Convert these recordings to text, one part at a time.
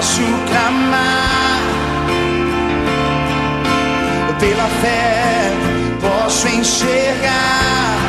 posso clamar, pela fé posso enxergar.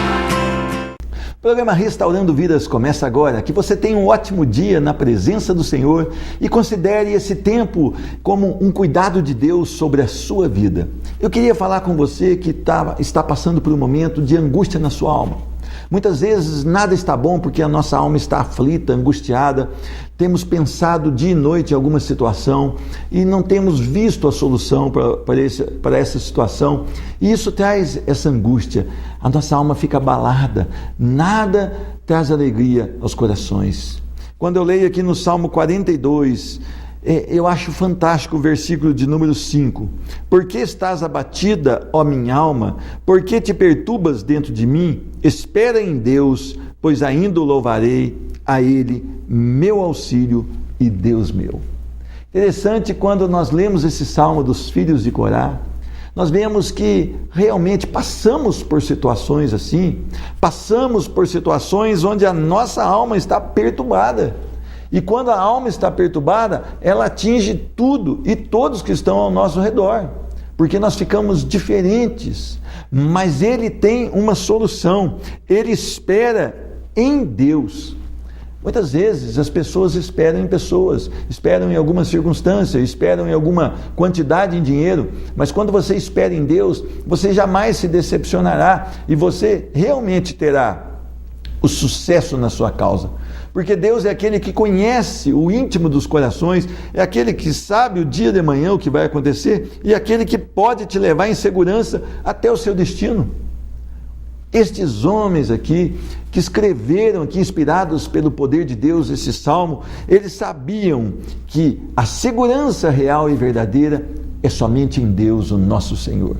O programa Restaurando Vidas começa agora. Que você tenha um ótimo dia na presença do Senhor e considere esse tempo como um cuidado de Deus sobre a sua vida. Eu queria falar com você que está passando por um momento de angústia na sua alma. Muitas vezes nada está bom porque a nossa alma está aflita, angustiada. Temos pensado dia e noite em alguma situação e não temos visto a solução para essa situação. E isso traz essa angústia. A nossa alma fica abalada. Nada traz alegria aos corações. Quando eu leio aqui no Salmo 42, eu acho fantástico o versículo de número 5. Por que estás abatida, ó minha alma? Por que te perturbas dentro de mim? Espera em Deus, pois ainda o louvarei, a Ele, meu auxílio e Deus meu. Interessante, quando nós lemos esse salmo dos filhos de Corá, nós vemos que realmente passamos por situações assim, passamos por situações onde a nossa alma está perturbada. E quando a alma está perturbada, ela atinge tudo e todos que estão ao nosso redor, porque nós ficamos diferentes. Mas Ele tem uma solução, Ele espera em Deus. Muitas vezes as pessoas esperam em pessoas, esperam em alguma circunstância, esperam em alguma quantidade em dinheiro, mas quando você espera em Deus, você jamais se decepcionará e você realmente terá o sucesso na sua causa. Porque Deus é aquele que conhece o íntimo dos corações, é aquele que sabe o dia de manhã o que vai acontecer e é aquele que pode te levar em segurança até o seu destino. Estes homens aqui, que escreveram aqui, inspirados pelo poder de Deus, esse salmo, eles sabiam que a segurança real e verdadeira é somente em Deus, o nosso Senhor.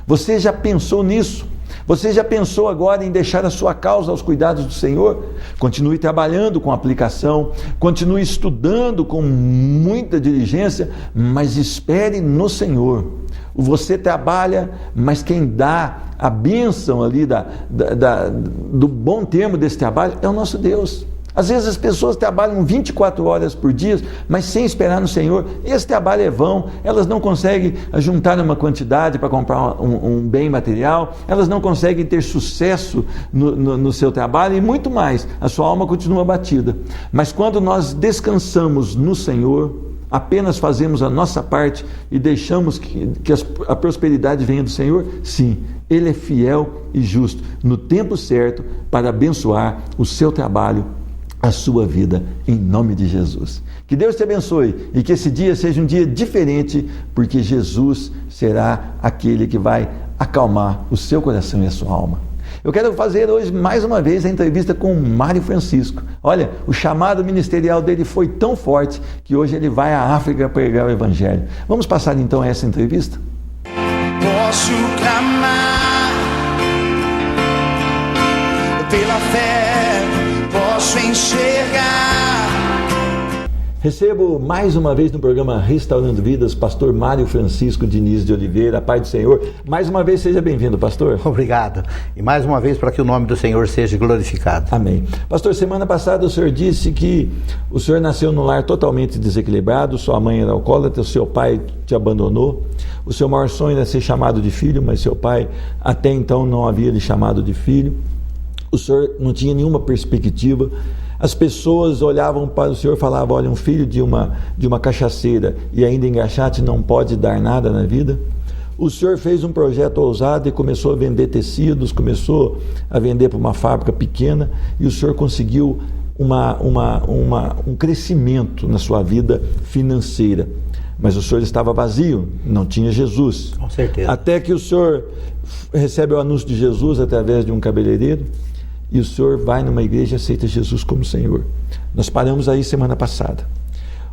Você já pensou nisso? Você já pensou agora em deixar a sua causa aos cuidados do Senhor? Continue trabalhando com aplicação, continue estudando com muita diligência, mas espere no Senhor. Você trabalha, mas quem dá a bênção ali do bom termo desse trabalho é o nosso Deus. Às vezes as pessoas trabalham 24 horas por dia, mas sem esperar no Senhor. Esse trabalho é vão, elas não conseguem juntar uma quantidade para comprar um bem material, elas não conseguem ter sucesso no seu trabalho e muito mais. A sua alma continua abatida. Mas quando nós descansamos no Senhor, apenas fazemos a nossa parte e deixamos que a prosperidade venha do Senhor, sim, Ele é fiel e justo no tempo certo para abençoar o seu trabalho, a sua vida, em nome de Jesus. Que Deus te abençoe e que esse dia seja um dia diferente, porque Jesus será aquele que vai acalmar o seu coração e a sua alma. Eu quero fazer hoje mais uma vez a entrevista com o Mário Francisco. Olha, o chamado ministerial dele foi tão forte que hoje ele vai à África pregar o Evangelho. Vamos passar então a essa entrevista? Posso clamar, pela fé posso enxergar. Recebo mais uma vez no programa Restaurando Vidas, pastor Mário Francisco Diniz de Oliveira, Pai do Senhor. Mais uma vez, seja bem-vindo, pastor. Obrigado. E mais uma vez para que o nome do Senhor seja glorificado. Amém. Pastor, semana passada o senhor disse que o senhor nasceu num lar totalmente desequilibrado, sua mãe era alcoólatra, o seu pai te abandonou. O seu maior sonho era ser chamado de filho, mas seu pai até então não havia lhe chamado de filho. O senhor não tinha nenhuma perspectiva. As pessoas olhavam para o senhor e falavam: olha, um filho de uma cachaceira e ainda engraxate não pode dar nada na vida. O senhor fez um projeto ousado e começou a vender tecidos, começou a vender para uma fábrica pequena e o senhor conseguiu um crescimento na sua vida financeira. Mas o senhor estava vazio, não tinha Jesus. Com certeza. Até que o senhor recebe o anúncio de Jesus através de um cabeleireiro e o senhor vai numa igreja e aceita Jesus como Senhor. Nós paramos aí semana passada.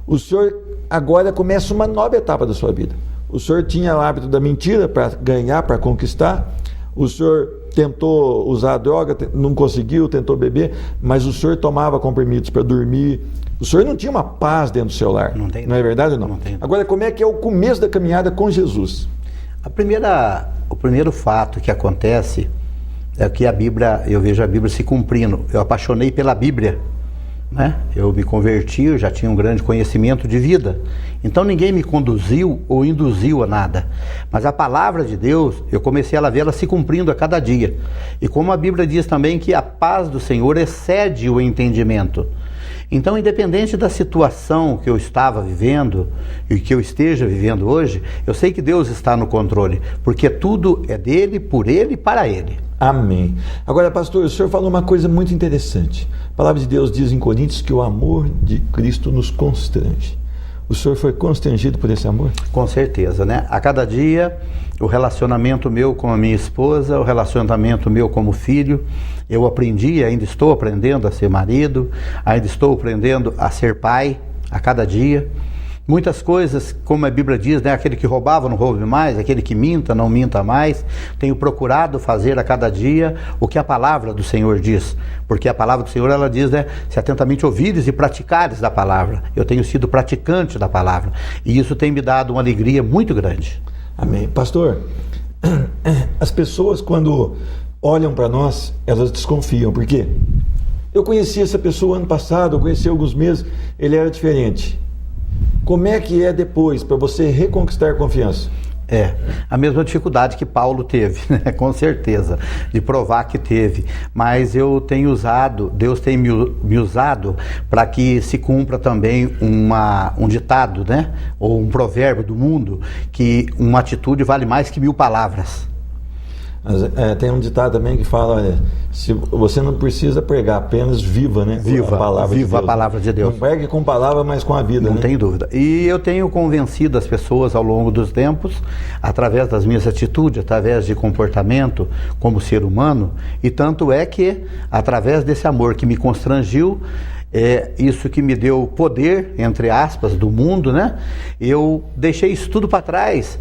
O senhor agora começa uma nova etapa da sua vida. O senhor tinha o hábito da mentira para ganhar, para conquistar. O senhor tentou usar a droga, não conseguiu, tentou beber, mas o senhor tomava comprimidos para dormir. O senhor não tinha uma paz dentro do seu lar. Não é verdade ou não? Não tem. Agora, como é que é o começo da caminhada com Jesus? O primeiro fato que acontece é que a Bíblia, eu vejo a Bíblia se cumprindo. Eu apaixonei pela Bíblia né? Eu me converti, eu já tinha um grande conhecimento de vida. Então ninguém me conduziu ou induziu a nada. Mas a palavra de Deus, eu comecei a vê-la se cumprindo a cada dia. E como a Bíblia diz também que a paz do Senhor excede o entendimento. Então, independente da situação que eu estava vivendo e que eu esteja vivendo hoje, eu sei que Deus está no controle, porque tudo é dele, por ele e para ele. Amém. Agora, pastor, o senhor falou uma coisa muito interessante. A palavra de Deus diz em Coríntios que o amor de Cristo nos constrange. O senhor foi constrangido por esse amor? Com certeza, né? A cada dia, o relacionamento meu com a minha esposa, o relacionamento meu como filho, eu aprendi, ainda estou aprendendo a ser marido, ainda estou aprendendo a ser pai a cada dia. Muitas coisas, como a Bíblia diz, né? Aquele que roubava não roube mais, aquele que minta não minta mais. Tenho procurado fazer a cada dia o que a palavra do Senhor diz, porque a palavra do Senhor, ela diz, né? Se atentamente ouvires e praticares da palavra. Eu tenho sido praticante da palavra e isso tem me dado uma alegria muito grande. Amém. Pastor, as pessoas quando olham para nós, elas desconfiam, por quê? Eu conheci essa pessoa ano passado, eu conheci há alguns meses, ele era diferente. Como é que é depois, para você reconquistar confiança? É, a mesma dificuldade que Paulo teve, né? Com certeza, de provar que teve. Mas eu tenho usado, Deus tem me usado para que se cumpra também um ditado, né? Ou um provérbio do mundo, que uma atitude vale mais que 1000 palavras. Tem um ditado também que fala, olha, se você não precisa pregar, apenas viva, né? Viva a palavra de Deus. Não pregue com palavra, mas com a vida. Não né? tem dúvida. E eu tenho convencido as pessoas ao longo dos tempos, através das minhas atitudes, através de comportamento como ser humano, e tanto é que, através desse amor que me constrangiu, isso que me deu poder, entre aspas, do mundo, né? Eu deixei isso tudo para trás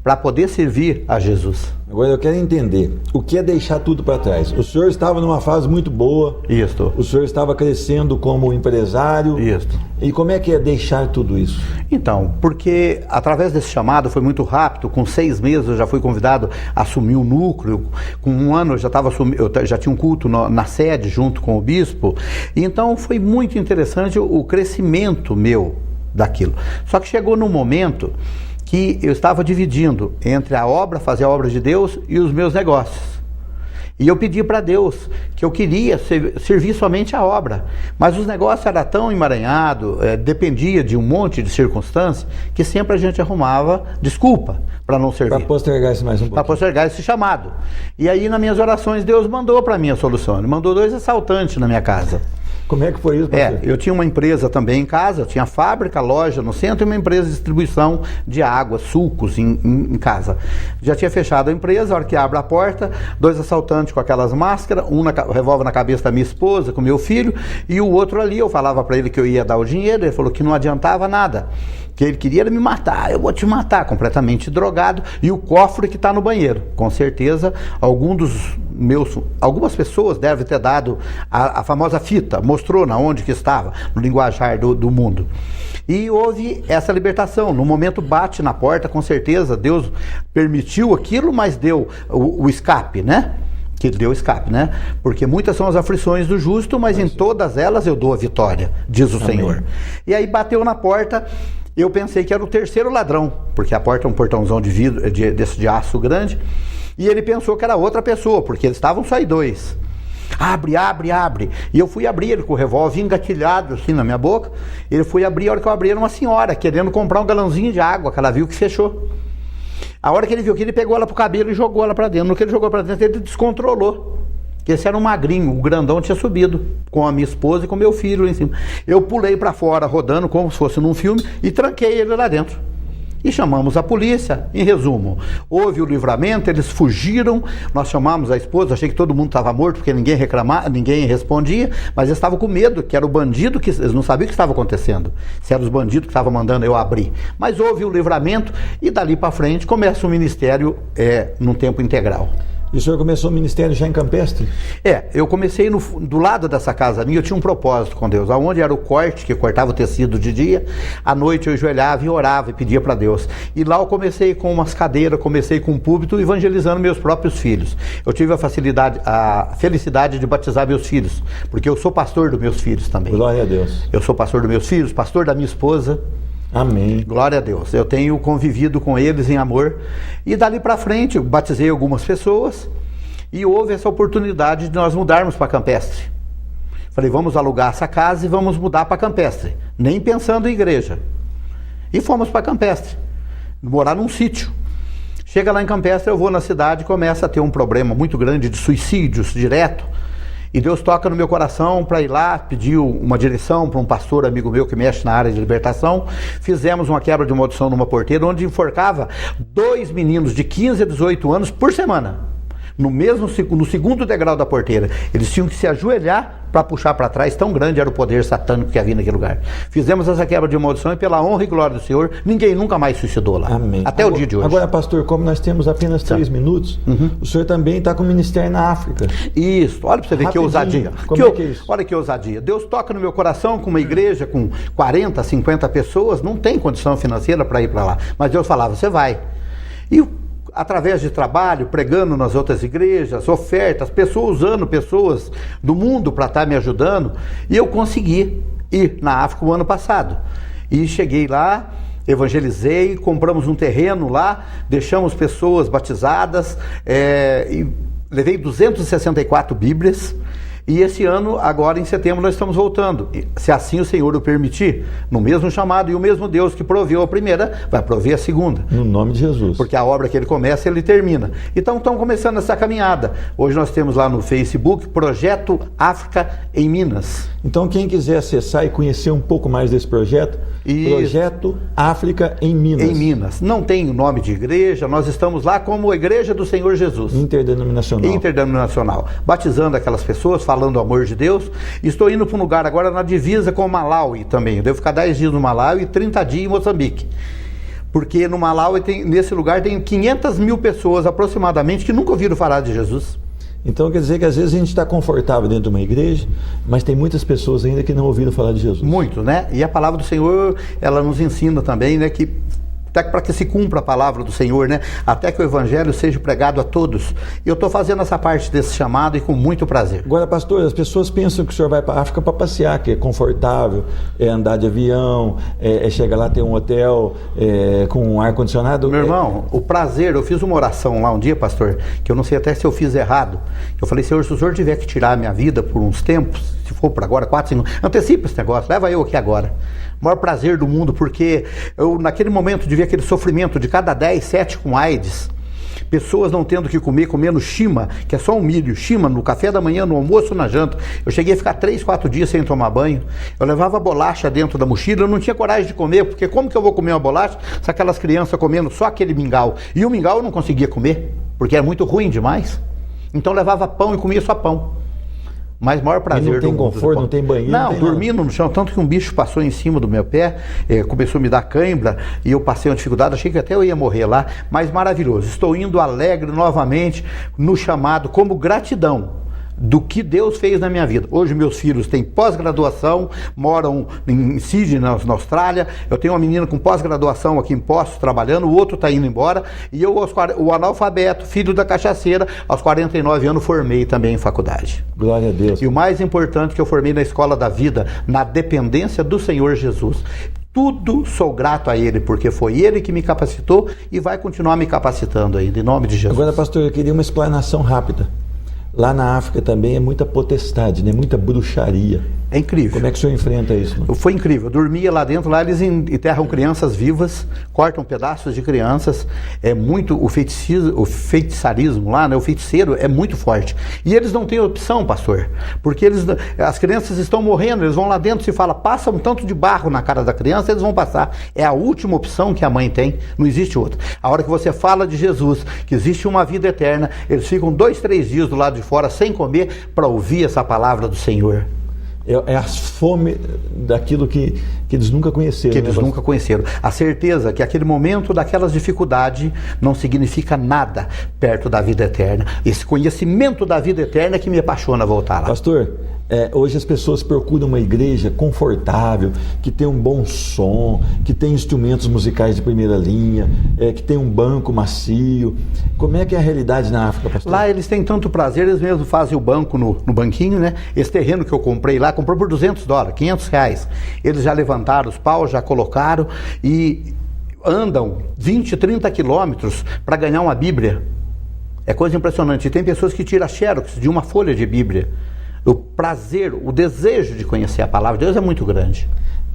para poder servir a Jesus. Agora eu quero entender, o que é deixar tudo para trás? O senhor estava numa fase muito boa. Isso. O senhor estava crescendo como empresário. Isso. E como é que é deixar tudo isso? Então, porque através desse chamado foi muito rápido, com 6 meses eu já fui convidado a assumir um núcleo, com 1 ano eu já tinha um culto na sede junto com o bispo, e então foi muito interessante o crescimento meu daquilo. Só que chegou num momento que eu estava dividindo entre fazer a obra de Deus e os meus negócios. E eu pedi para Deus que eu queria servir somente a obra. Mas os negócios eram tão emaranhados, dependia de um monte de circunstâncias, que sempre a gente arrumava desculpa para não servir. Para postergar isso mais um pouco. Para postergar esse chamado. E aí, nas minhas orações, Deus mandou para mim a solução. Ele mandou 2 assaltantes na minha casa. Como é que foi isso, pastor? Eu tinha uma empresa também em casa, eu tinha fábrica, loja no centro e uma empresa de distribuição de água, sucos em casa. Já tinha fechado a empresa, a hora que abre a porta, 2 assaltantes com aquelas máscaras, um revólver na cabeça da minha esposa, com meu filho, e o outro ali, eu falava para ele que eu ia dar o dinheiro, ele falou que não adiantava nada, que ele queria me matar, eu vou te matar, completamente drogado, e o cofre que está no banheiro. Com certeza, algumas pessoas devem ter dado a famosa fita, mostrou na onde que estava, no linguajar do mundo. E houve essa libertação. No momento bate na porta, com certeza, Deus permitiu aquilo, mas deu o escape, né? Que deu escape, né? Porque muitas são as aflições do justo, mas em todas elas eu dou a vitória, diz o Senhor. E aí bateu na porta. Eu pensei que era o 3º ladrão, porque a porta é um portãozão de vidro, de aço grande, e ele pensou que era outra pessoa, porque eles estavam só aí 2. Abre. E eu fui abrir ele com o revólver engatilhado assim na minha boca. Ele foi abrir, a hora que eu abri era uma senhora querendo comprar um galãozinho de água, que ela viu que fechou. A hora que ele viu que ele pegou ela pro cabelo e jogou ela para dentro. No que ele jogou para dentro, ele descontrolou. Esse era um magrinho, o grandão tinha subido com a minha esposa e com meu filho lá em cima. Eu pulei para fora, rodando como se fosse num filme, e tranquei ele lá dentro. E chamamos a polícia. Em resumo, houve o livramento, eles fugiram, nós chamamos a esposa, achei que todo mundo estava morto, porque ninguém respondia, mas eles estavam com medo, que era o bandido, que eles não sabiam o que estava acontecendo, se eram os bandidos que estavam mandando eu abrir. Mas houve o livramento, e dali para frente começa o ministério num tempo integral. E o senhor começou o ministério já em Campestre? Eu comecei do lado dessa casa minha, eu tinha um propósito com Deus. Aonde era o corte, que cortava o tecido de dia, à noite eu ajoelhava e orava e pedia para Deus. E lá eu comecei com umas cadeiras, comecei com um púlpito, evangelizando meus próprios filhos. Eu tive a felicidade de batizar meus filhos, porque eu sou pastor dos meus filhos também. Glória a Deus. Eu sou pastor dos meus filhos, pastor da minha esposa. Amém. Glória a Deus. Eu tenho convivido com eles em amor. E dali para frente, eu batizei algumas pessoas e houve essa oportunidade de nós mudarmos para Campestre. Falei, vamos alugar essa casa e vamos mudar para Campestre. Nem pensando em igreja. E fomos para Campestre. Morar num sítio. Chega lá em Campestre, eu vou na cidade e começa a ter um problema muito grande de suicídios direto. E Deus toca no meu coração para ir lá, pediu uma direção para um pastor amigo meu que mexe na área de libertação. Fizemos uma quebra de maldição numa porteira, onde enforcava 2 meninos de 15 a 18 anos por semana. No segundo degrau da porteira. Eles tinham que se ajoelhar para puxar para trás, tão grande era o poder satânico que havia naquele lugar. Fizemos essa quebra de maldição e pela honra e glória do Senhor, ninguém nunca mais suicidou lá. Amém. Até agora, o dia de hoje. Agora, pastor, como nós temos apenas 3 minutos, o senhor também está com o ministério na África. Isso, olha para você ver Rapidinho. que ousadia. Como é que é isso? Olha que ousadia. Deus toca no meu coração com uma igreja com 40, 50 pessoas, não tem condição financeira para ir para lá. Mas Deus falava, você vai. E através de trabalho, pregando nas outras igrejas, ofertas, usando pessoas do mundo para estar me ajudando, e eu consegui ir na África o ano passado. E cheguei lá, evangelizei, compramos um terreno lá, deixamos pessoas batizadas, e levei 264 Bíblias. E esse ano, agora em setembro, nós estamos voltando. Se assim o Senhor o permitir, no mesmo chamado, e o mesmo Deus que proveu a primeira, vai prover a segunda. No nome de Jesus. Porque a obra que ele começa, ele termina. Então, estão começando essa caminhada. Hoje nós temos lá no Facebook, Projeto África em Minas. Então, quem quiser acessar e conhecer um pouco mais desse projeto, Projeto África em Minas. Em Minas. Não tem o nome de igreja, nós estamos lá como Igreja do Senhor Jesus. Interdenominacional. Interdenominacional. Batizando aquelas pessoas, falando do amor de Deus. Estou indo para um lugar agora na divisa com o Malawi também. Eu devo ficar 10 dias no Malawi e 30 dias em Moçambique. Porque no Malawi, nesse lugar, tem 500 mil pessoas aproximadamente que nunca ouviram falar de Jesus. Então quer dizer que às vezes a gente está confortável dentro de uma igreja, mas tem muitas pessoas ainda que não ouviram falar de Jesus. Muito, né? E a palavra do Senhor, ela nos ensina também, né, que até para que se cumpra a palavra do Senhor, né? Até que o evangelho seja pregado a todos. E eu estou fazendo essa parte desse chamado e com muito prazer. Agora, pastor, as pessoas pensam que o senhor vai para a África para passear, que é confortável, é andar de avião, é chegar lá, ter um hotel com um ar-condicionado. Meu irmão, o prazer, eu fiz uma oração lá um dia, pastor, que eu não sei até se eu fiz errado. Eu falei, Senhor, se o senhor tiver que tirar a minha vida por uns tempos, se for por agora, 4, 5, antecipa esse negócio, leva eu aqui agora. O maior prazer do mundo, porque eu naquele momento de ver aquele sofrimento de cada 10, 7 com AIDS, pessoas não tendo que comer, comendo shima, que é só um milho, shima no café da manhã, no almoço, na janta. Eu cheguei a ficar 3, 4 dias sem tomar banho. Eu levava bolacha dentro da mochila, eu não tinha coragem de comer, porque como que eu vou comer uma bolacha se aquelas crianças comendo só aquele mingau? E o mingau eu não conseguia comer, porque era muito ruim demais. Então eu levava pão e comia só pão. Mas maior prazer. E não tem conforto, não tem banheiro. Não, dormindo no chão, tanto que um bicho passou em cima do meu pé, começou a me dar cãibra e eu passei uma dificuldade, achei que até eu ia morrer lá, mas maravilhoso. Estou indo alegre novamente no chamado, como gratidão do que Deus fez na minha vida. Hoje meus filhos têm pós-graduação, moram em Sydney, na Austrália. Eu tenho uma menina com pós-graduação aqui em Poços trabalhando, o outro está indo embora. E eu, o analfabeto, filho da cachaceira, aos 49 anos formei também em faculdade. Glória a Deus. E o mais importante que eu formei na escola da vida, na dependência do Senhor Jesus. Tudo sou grato a Ele, porque foi Ele que me capacitou e vai continuar me capacitando ainda, em nome de Jesus. Agora, pastor, eu queria uma explanação rápida. Lá na África também é muita potestade, né? Muita bruxaria. É incrível. Como é que o senhor enfrenta isso? Mano? Foi incrível. Eu dormia lá dentro, lá eles enterram crianças vivas, cortam pedaços de crianças. É muito o feitiçarismo lá, né? O feiticeiro é muito forte. E eles não têm opção, pastor, porque as crianças estão morrendo, eles vão lá dentro, se fala, passa um tanto de barro na cara da criança, eles vão passar. É a última opção que a mãe tem, não existe outra. A hora que você fala de Jesus, que existe uma vida eterna, eles ficam 2, 3 dias do lado de fora sem comer para ouvir essa palavra do Senhor. É a fome daquilo que eles nunca conheceram. Que eles nunca conheceram. A certeza que aquele momento daquelas dificuldades não significa nada perto da vida eterna. Esse conhecimento da vida eterna é que me apaixona a voltar lá. Pastor, hoje as pessoas procuram uma igreja confortável, que tem um bom som, que tem instrumentos musicais de primeira linha, que tem um banco macio. Como é que é a realidade na África, pastor? Lá eles têm tanto prazer, eles mesmos fazem o banco no banquinho, né? Esse terreno que eu comprei lá, comprou por $200, R$500. Eles já levantaram os paus, já colocaram e andam 20, 30 quilômetros para ganhar uma Bíblia. É coisa impressionante. E tem pessoas que tiram xerox de uma folha de Bíblia. O prazer, o desejo de conhecer a palavra de Deus é muito grande.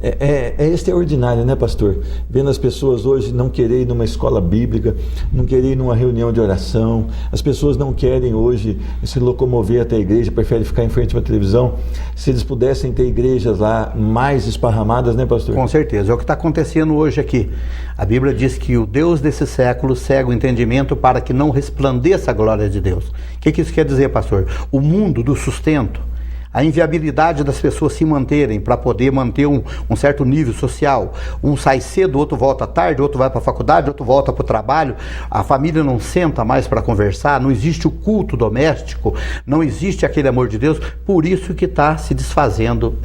É extraordinário, né, pastor? Vendo as pessoas hoje não querem ir numa escola bíblica, não querem ir numa reunião de oração, as pessoas não querem hoje se locomover até a igreja, preferem ficar em frente a uma televisão. Se eles pudessem ter igrejas lá mais esparramadas, né, pastor? Com certeza, é o que está acontecendo hoje aqui. A Bíblia diz que o Deus desse século cega o entendimento para que não resplandeça a glória de Deus. O que isso quer dizer, pastor? O mundo do sustento, a inviabilidade das pessoas se manterem para poder manter um certo nível social. Um sai cedo, outro volta tarde, outro vai para a faculdade, outro volta para o trabalho. A família não senta mais para conversar, não existe o culto doméstico, não existe aquele amor de Deus. Por isso que está se desfazendo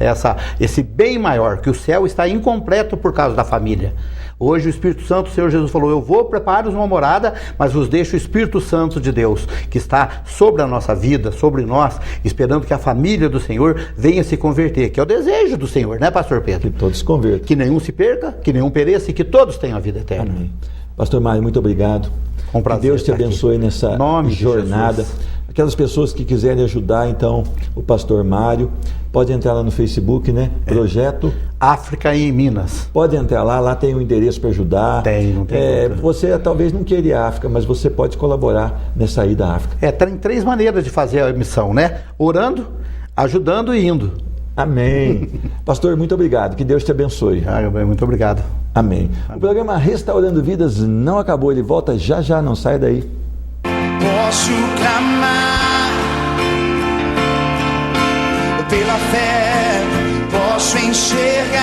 esse bem maior, que o céu está incompleto por causa da família. Hoje o Espírito Santo, o Senhor Jesus falou, eu vou preparar uma morada, mas vos deixo o Espírito Santo de Deus, que está sobre a nossa vida, sobre nós, esperando que a família do Senhor venha se converter, que é o desejo do Senhor, né, pastor Pedro? Que todos se convertam. Que nenhum se perca, que nenhum pereça e que todos tenham a vida eterna. Amém. Pastor Mário, muito obrigado. Com prazer, que Deus te abençoe aqui nessa jornada. Aquelas pessoas que quiserem ajudar, então, o pastor Mário, pode entrar lá no Facebook, né? Projeto África em Minas. Pode entrar lá tem um endereço para ajudar. Não tem outra. Você talvez não queira ir à África, mas você pode colaborar nessa ida à África. Tem 3 maneiras de fazer a missão, né? Orando, ajudando e indo. Amém. Pastor, muito obrigado. Que Deus te abençoe. Muito obrigado. Amém. O programa Restaurando Vidas não acabou, ele volta já, não sai daí. Posso clamar pela fé, posso enxergar.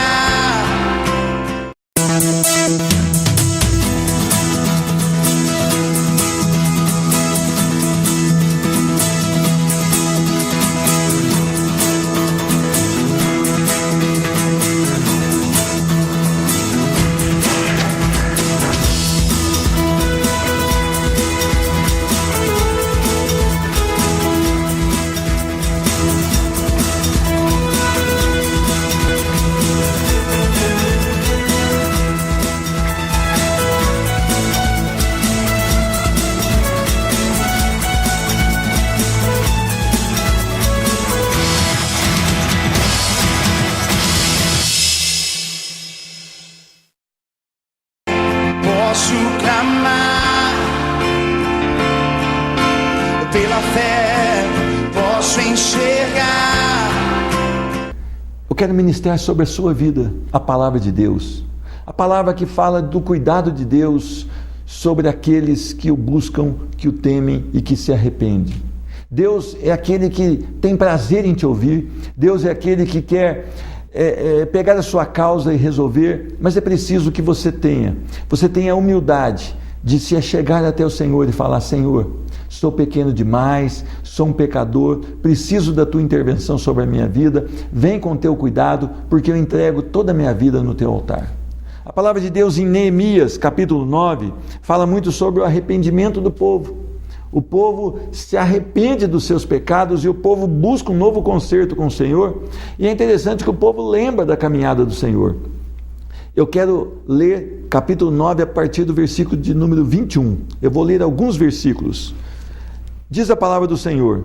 Posso clamar pela fé, posso enxergar. Eu quero ministrar sobre a sua vida a palavra de Deus, a palavra que fala do cuidado de Deus sobre aqueles que o buscam, que o temem e que se arrependem. Deus é aquele que tem prazer em te ouvir, Deus é aquele que quer pegar a sua causa e resolver, mas é preciso que você tenha a humildade de se achegar até o Senhor e falar: Senhor, sou pequeno demais, sou um pecador, preciso da tua intervenção sobre a minha vida, vem com teu cuidado, porque eu entrego toda a minha vida no teu altar. A palavra de Deus em Neemias, capítulo 9, fala muito sobre o arrependimento do povo. O povo se arrepende dos seus pecados e o povo busca um novo concerto com o Senhor. E é interessante que o povo lembra da caminhada do Senhor. Eu quero ler capítulo 9 a partir do versículo de número 21. Eu vou ler alguns versículos. Diz a palavra do Senhor: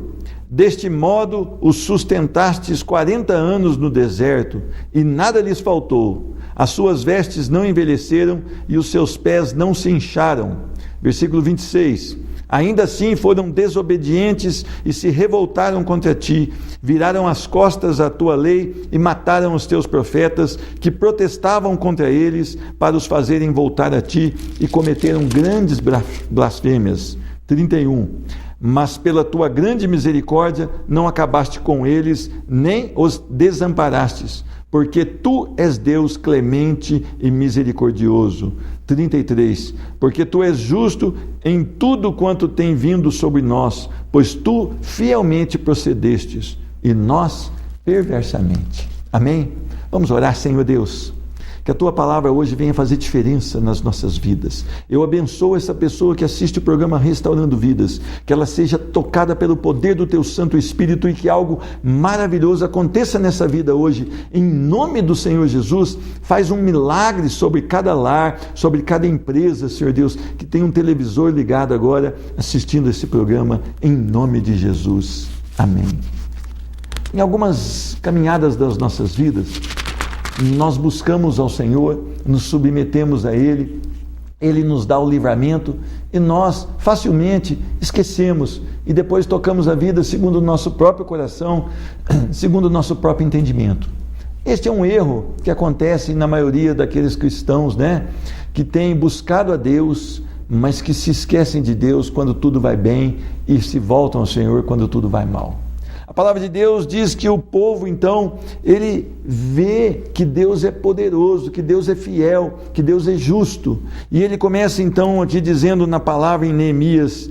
deste modo os sustentastes 40 anos no deserto, e nada lhes faltou. As suas vestes não envelheceram e os seus pés não se incharam. Versículo 26. Ainda assim foram desobedientes e se revoltaram contra ti, viraram as costas à tua lei e mataram os teus profetas que protestavam contra eles para os fazerem voltar a ti, e cometeram grandes blasfêmias. 31. mas pela tua grande misericórdia não acabaste com eles, nem os desamparastes, porque tu és Deus clemente e misericordioso. 33. Porque tu és justo em tudo quanto tem vindo sobre nós, pois tu fielmente procedestes, e nós perversamente. Amém? Vamos orar. Senhor Deus, que a tua palavra hoje venha fazer diferença nas nossas vidas. Eu abençoo essa pessoa que assiste o programa Restaurando Vidas, que ela seja tocada pelo poder do teu Santo Espírito e que algo maravilhoso aconteça nessa vida hoje. Em nome do Senhor Jesus, faz um milagre sobre cada lar, sobre cada empresa, Senhor Deus, que tem um televisor ligado agora assistindo esse programa, em nome de Jesus. Amém. Em algumas caminhadas das nossas vidas, nós buscamos ao Senhor, nos submetemos a Ele, Ele nos dá o livramento e nós facilmente esquecemos e depois tocamos a vida segundo o nosso próprio coração, segundo o nosso próprio entendimento. Este é um erro que acontece na maioria daqueles cristãos, que têm buscado a Deus, mas que se esquecem de Deus quando tudo vai bem e se voltam ao Senhor quando tudo vai mal. A palavra de Deus diz que o povo, então, ele vê que Deus é poderoso, que Deus é fiel, que Deus é justo. E ele começa, então, aqui dizendo na palavra em Neemias,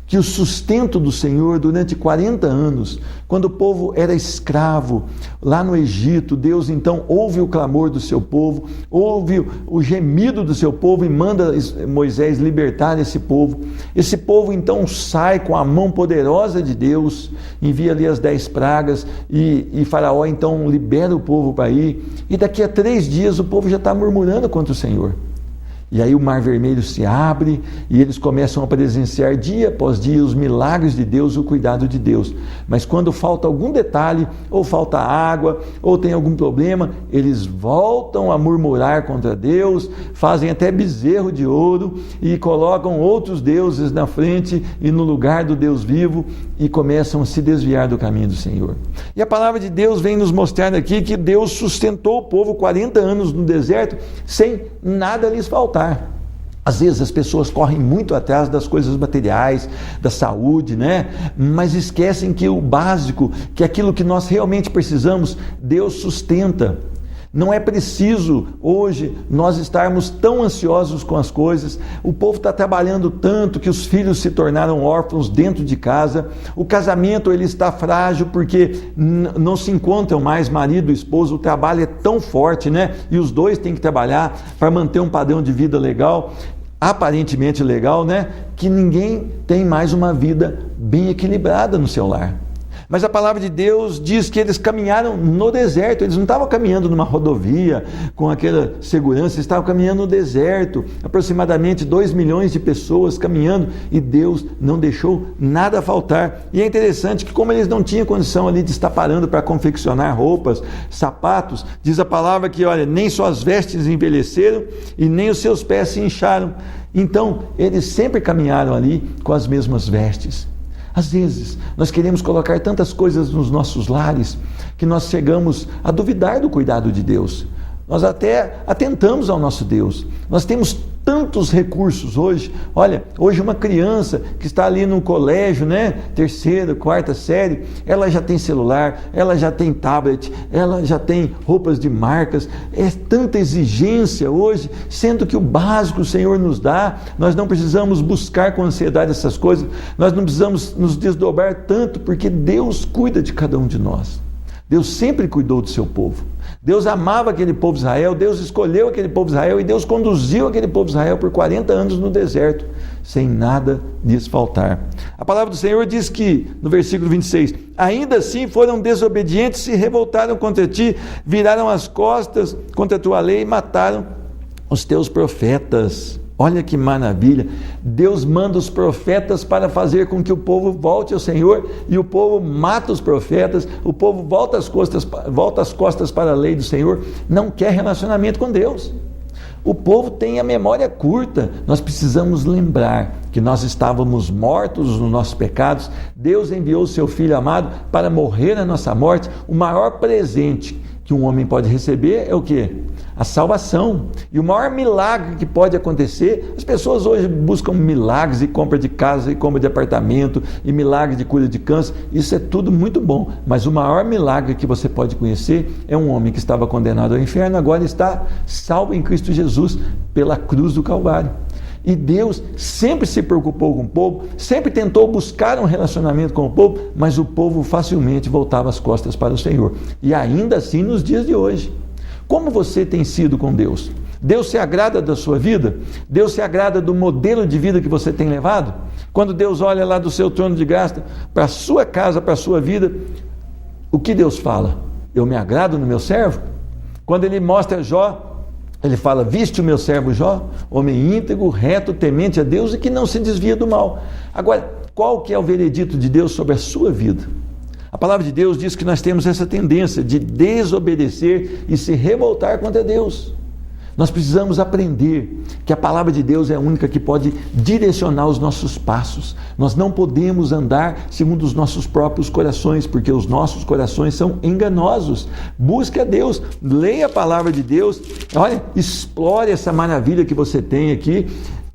que o sustento do Senhor durante 40 anos, quando o povo era escravo lá no Egito, Deus então ouve o clamor do seu povo, ouve o gemido do seu povo e manda Moisés libertar esse povo. Esse povo então sai com a mão poderosa de Deus, envia ali as 10 pragas e Faraó então libera o povo para ir, e daqui a 3 dias o povo já está murmurando contra o Senhor. E aí o Mar Vermelho se abre e eles começam a presenciar dia após dia os milagres de Deus, o cuidado de Deus. Mas quando falta algum detalhe, ou falta água, ou tem algum problema, eles voltam a murmurar contra Deus, fazem até bezerro de ouro e colocam outros deuses na frente e no lugar do Deus vivo e começam a se desviar do caminho do Senhor. E a palavra de Deus vem nos mostrar aqui que Deus sustentou o povo 40 anos no deserto sem nada lhes faltar. Às vezes as pessoas correm muito atrás das coisas materiais, da saúde, mas esquecem que o básico, que aquilo que nós realmente precisamos, Deus sustenta. Não é preciso hoje nós estarmos tão ansiosos com as coisas. O povo está trabalhando tanto que os filhos se tornaram órfãos dentro de casa. O casamento ele está frágil porque não se encontram mais marido e esposa. O trabalho é tão forte, E os dois têm que trabalhar para manter um padrão de vida legal, aparentemente legal, que ninguém tem mais uma vida bem equilibrada no seu lar. Mas a palavra de Deus diz que eles caminharam no deserto, eles não estavam caminhando numa rodovia com aquela segurança, eles estavam caminhando no deserto, aproximadamente 2 milhões de pessoas caminhando, e Deus não deixou nada faltar. E é interessante que como eles não tinham condição ali de estar parando para confeccionar roupas, sapatos, diz a palavra que, nem suas vestes envelheceram e nem os seus pés se incharam. Então, eles sempre caminharam ali com as mesmas vestes. Às vezes, nós queremos colocar tantas coisas nos nossos lares que nós chegamos a duvidar do cuidado de Deus. Nós até atentamos ao nosso Deus. Nós temos tantos recursos hoje. Olha, hoje uma criança que está ali no colégio, 3ª, 4ª série, ela já tem celular, ela já tem tablet, ela já tem roupas de marcas. É tanta exigência hoje, sendo que o básico o Senhor nos dá. Nós não precisamos buscar com ansiedade essas coisas, nós não precisamos nos desdobrar tanto, porque Deus cuida de cada um de nós. Deus sempre cuidou do seu povo. Deus amava aquele povo de Israel, Deus escolheu aquele povo de Israel e Deus conduziu aquele povo de Israel por 40 anos no deserto, sem nada lhes faltar. A palavra do Senhor diz que, no versículo 26, ainda assim foram desobedientes, se revoltaram contra ti, viraram as costas contra a tua lei e mataram os teus profetas. Olha que maravilha, Deus manda os profetas para fazer com que o povo volte ao Senhor, e o povo mata os profetas, o povo volta as costas para a lei do Senhor, não quer relacionamento com Deus. O povo tem a memória curta. Nós precisamos lembrar que nós estávamos mortos nos nossos pecados, Deus enviou o seu Filho amado para morrer na nossa morte. O maior presente que um homem pode receber é o quê? a salvação. E o maior milagre que pode acontecer, as pessoas hoje buscam milagres e compra de casa e compra de apartamento e milagre de cura de câncer, isso é tudo muito bom, mas o maior milagre que você pode conhecer é um homem que estava condenado ao inferno, agora está salvo em Cristo Jesus pela cruz do Calvário. E Deus sempre se preocupou com o povo, sempre tentou buscar um relacionamento com o povo, mas o povo facilmente voltava as costas para o Senhor. E ainda assim nos dias de hoje. Como você tem sido com Deus? Deus se agrada da sua vida? Deus se agrada do modelo de vida que você tem levado? Quando Deus olha lá do seu trono de graça para a sua casa, para a sua vida, o que Deus fala? Eu me agrado no meu servo? Quando Ele mostra Jó, Ele fala, viste o meu servo Jó, homem íntegro, reto, temente a Deus e que não se desvia do mal. Agora, qual que é o veredito de Deus sobre a sua vida? A palavra de Deus diz que nós temos essa tendência de desobedecer e se revoltar contra Deus. Nós precisamos aprender que a palavra de Deus é a única que pode direcionar os nossos passos. Nós não podemos andar segundo os nossos próprios corações, porque os nossos corações são enganosos. Busque a Deus, leia a palavra de Deus, olha, explore essa maravilha que você tem aqui,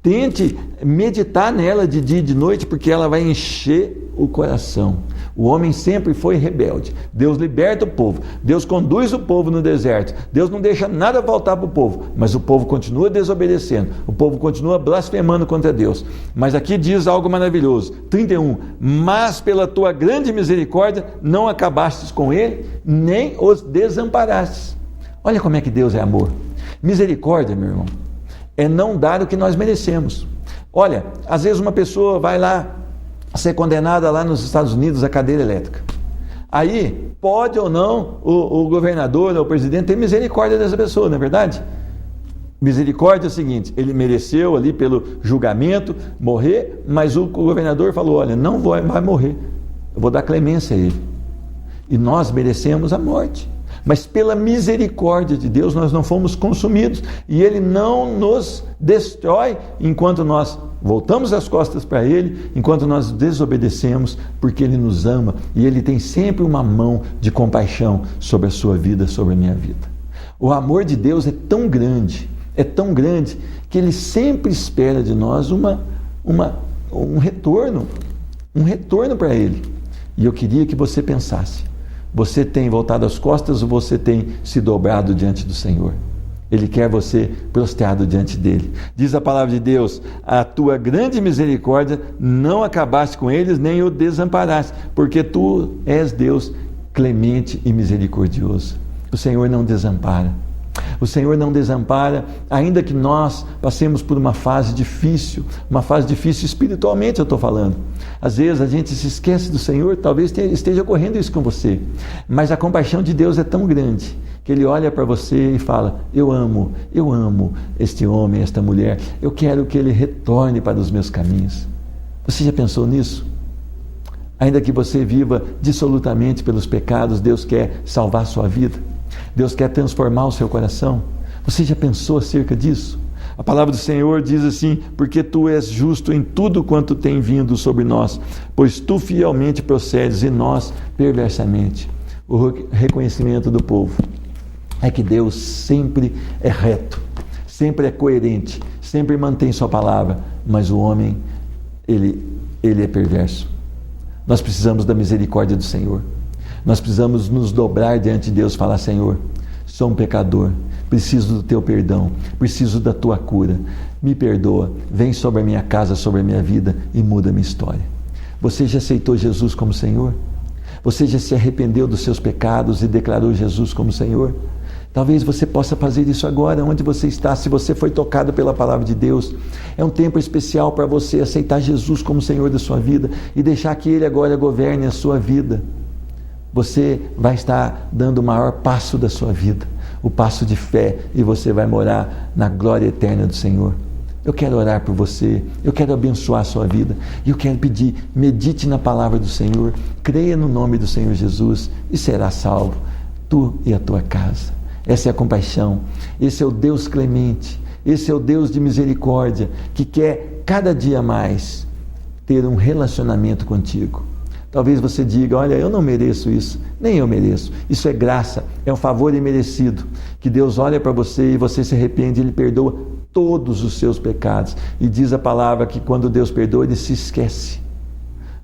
tente meditar nela de dia e de noite, porque ela vai encher o coração. O homem sempre foi rebelde. Deus liberta o povo, Deus conduz o povo no deserto, Deus não deixa nada faltar para o povo, mas o povo continua desobedecendo, o povo continua blasfemando contra Deus. Mas aqui diz algo maravilhoso, 31, mas pela tua grande misericórdia não acabastes com ele, nem os desamparastes. Olha como é que Deus é amor. Misericórdia, meu irmão, é não dar o que nós merecemos. Olha, às vezes uma pessoa vai lá ser condenada lá nos Estados Unidos à cadeira elétrica. Aí, pode ou não o governador ou o presidente ter misericórdia dessa pessoa, não é verdade? Misericórdia é o seguinte, ele mereceu ali pelo julgamento morrer, mas o governador falou, olha, não vai morrer, eu vou dar clemência a ele. E nós merecemos a morte. Mas pela misericórdia de Deus nós não fomos consumidos e Ele não nos destrói enquanto nós voltamos as costas para Ele, enquanto nós desobedecemos, porque Ele nos ama e Ele tem sempre uma mão de compaixão sobre a sua vida, sobre a minha vida. O amor de Deus é tão grande que Ele sempre espera de nós um retorno para Ele. E eu queria que você pensasse, você tem voltado as costas ou você tem se dobrado diante do Senhor? Ele quer você prostrado diante dele. Diz a palavra de Deus, a tua grande misericórdia não acabaste com eles, nem o desamparaste, porque tu és Deus clemente e misericordioso. O Senhor não desampara. O Senhor não desampara, ainda que nós passemos por uma fase difícil espiritualmente, eu estou falando. Às vezes a gente se esquece do Senhor, talvez esteja ocorrendo isso com você, mas a compaixão de Deus é tão grande, que Ele olha para você e fala, eu amo este homem, esta mulher, eu quero que ele retorne para os meus caminhos. Você já pensou nisso? Ainda que você viva dissolutamente pelos pecados, Deus quer salvar a sua vida. Deus quer transformar o seu coração. Você já pensou acerca disso? A palavra do Senhor diz assim, porque tu és justo em tudo quanto tem vindo sobre nós, pois tu fielmente procedes e nós perversamente. O reconhecimento do povo é que Deus sempre é reto, sempre é coerente, sempre mantém sua palavra, mas o homem, ele é perverso. Nós precisamos da misericórdia do Senhor. Nós precisamos nos dobrar diante de Deus e falar, Senhor, sou um pecador, preciso do teu perdão, preciso da tua cura, me perdoa, vem sobre a minha casa, sobre a minha vida e muda a minha história. Você já aceitou Jesus como Senhor? Você já se arrependeu dos seus pecados e declarou Jesus como Senhor? Talvez você possa fazer isso agora, onde você está, se você foi tocado pela palavra de Deus. É um tempo especial para você aceitar Jesus como Senhor da sua vida e deixar que Ele agora governe a sua vida. Você vai estar dando o maior passo da sua vida, o passo de fé, e você vai morar na glória eterna do Senhor. Eu quero orar por você, eu quero abençoar a sua vida, e eu quero pedir, medite na palavra do Senhor, creia no nome do Senhor Jesus, e será salvo, tu e a tua casa. Essa é a compaixão, esse é o Deus clemente, esse é o Deus de misericórdia, que quer cada dia mais ter um relacionamento contigo. Talvez você diga, olha, eu não mereço isso, nem eu mereço. Isso é graça, é um favor imerecido, que Deus olha para você e você se arrepende, Ele perdoa todos os seus pecados. E diz a palavra que quando Deus perdoa, Ele se esquece.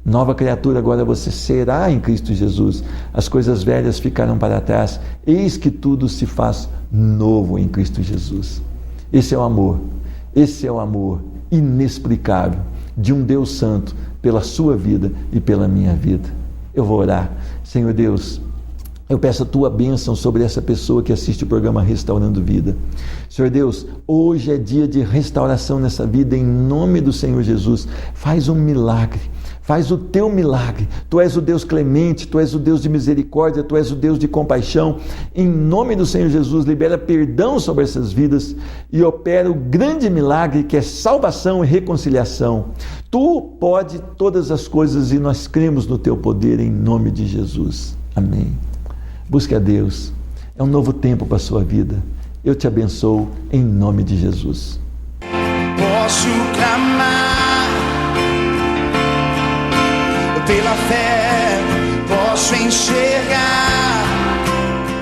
Nova criatura agora você será em Cristo Jesus. As coisas velhas ficarão para trás. Eis que tudo se faz novo em Cristo Jesus. Esse é o amor inexplicável de um Deus Santo pela sua vida e pela minha vida. Eu vou orar. Senhor Deus, eu peço a Tua bênção sobre essa pessoa que assiste o programa Restaurando Vida. Senhor Deus, hoje é dia de restauração nessa vida, em nome do Senhor Jesus. Faz um milagre. Faz o Teu milagre. Tu és o Deus clemente, Tu és o Deus de misericórdia, Tu és o Deus de compaixão. Em nome do Senhor Jesus, libera perdão sobre essas vidas e opera o grande milagre que é salvação e reconciliação. Tu pode todas as coisas e nós cremos no Teu poder em nome de Jesus. Amém. Busque a Deus. É um novo tempo para a sua vida. Eu te abençoo em nome de Jesus. Posso clamar pela fé, posso enxergar.